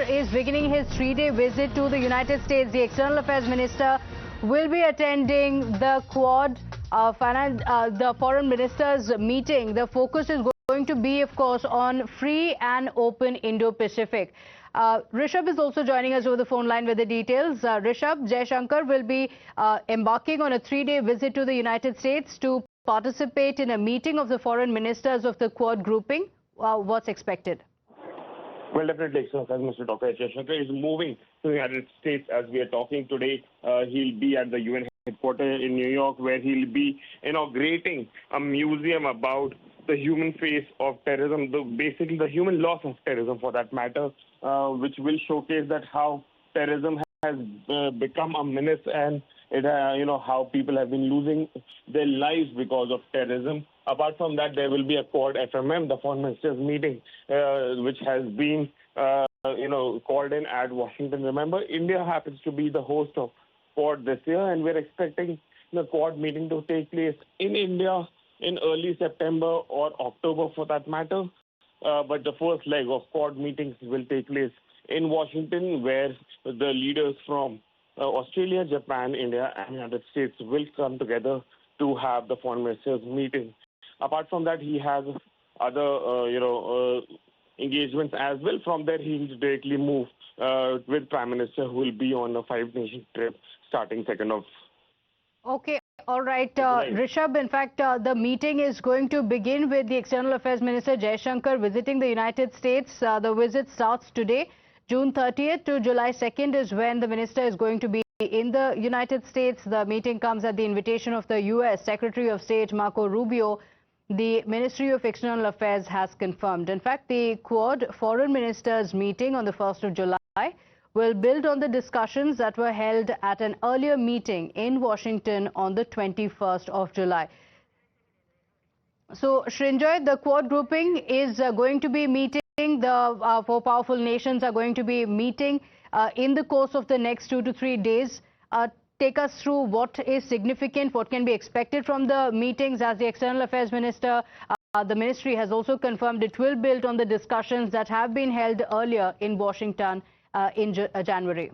is beginning his three-day visit to the United States. The External Affairs Minister will be attending the Quad the Foreign Ministers meeting. The focus is going to be, of course, on free and open Indo-Pacific. Rishabh is also joining us over the phone line with the details. Rishabh, Jaishankar will be embarking on a three-day visit to the United States to participate in a meeting of the foreign ministers of the Quad grouping. What's expected? Well, definitely, so as Mr. Dr. Jaishankar is moving to the United States as we are talking today. He'll be at the UN headquarters in New York, where he'll be inaugurating a museum about the human face of terrorism, basically the human loss of terrorism for that matter, which will showcase that how terrorism has become a menace and how people have been losing their lives because of terrorism. Apart from that, there will be a Quad FMM, the foreign ministers meeting, which has been called in at Washington. Remember, India happens to be the host of Quad this year, and we're expecting the Quad meeting to take place in India in early September or October for that matter. But the first leg of Quad meetings will take place in Washington, where the leaders from Australia, Japan, India, and United States will come together to have the foreign ministers meeting. Apart from that, he has other, engagements as well. From there, he will directly move with Prime Minister, who will be on a five-nation trip starting 2nd of. Okay, all right. Rishabh, in fact, the meeting is going to begin with the External Affairs Minister Jaishankar visiting the United States. The visit starts today. June 30th to July 2nd is when the minister is going to be in the United States. The meeting comes at the invitation of the U.S. Secretary of State Marco Rubio. The Ministry of External Affairs has confirmed. In fact, the Quad Foreign Ministers meeting on the 1st of July will build on the discussions that were held at an earlier meeting in Washington on the 21st of July. So, Srinjoy, the Quad grouping is going to be meeting. The four powerful nations are going to be meeting in the course of the next 2 to 3 days. Take us through what is significant, what can be expected from the meetings. As the External Affairs Minister, the ministry has also confirmed it will build on the discussions that have been held earlier in Washington in January.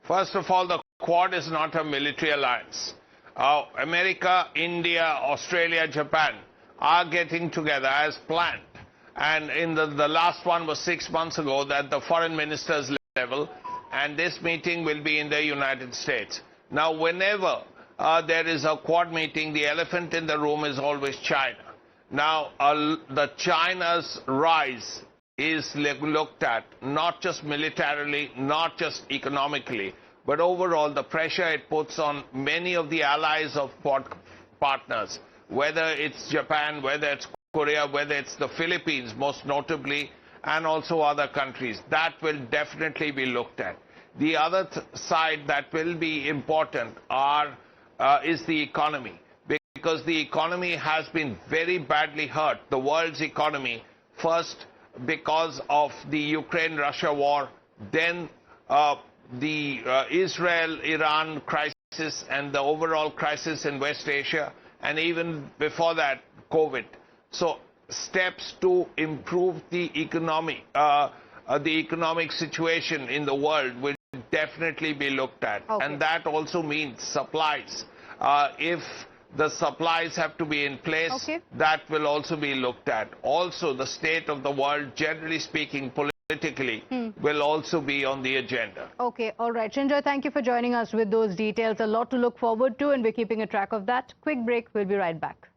First of all, the Quad is not a military alliance. America, India, Australia, Japan are getting together as planned. And in the last one was 6 months ago at the foreign ministers level, and this meeting will be in the United States. Now, whenever there is a Quad meeting, the elephant in the room is always China. Now, the China's rise is looked at not just militarily, not just economically, but overall the pressure it puts on many of the allies of Quad partners, whether it's Japan, whether it's Korea, whether it's the Philippines, most notably, and also other countries. That will definitely be looked at. The other side that will be important is the economy, because the economy has been very badly hurt, the world's economy, first because of the Ukraine-Russia war, then the Israel-Iran crisis and the overall crisis in West Asia, and even before that, COVID. So steps to improve the economic situation in the world will definitely be looked at. Okay. And that also means supplies. If the supplies have to be in place, okay, that will also be looked at. Also, the state of the world, generally speaking, politically, will also be on the agenda. Okay, all right. Srinjoy, thank you for joining us with those details. A lot to look forward to, and we're keeping a track of that. Quick break. We'll be right back.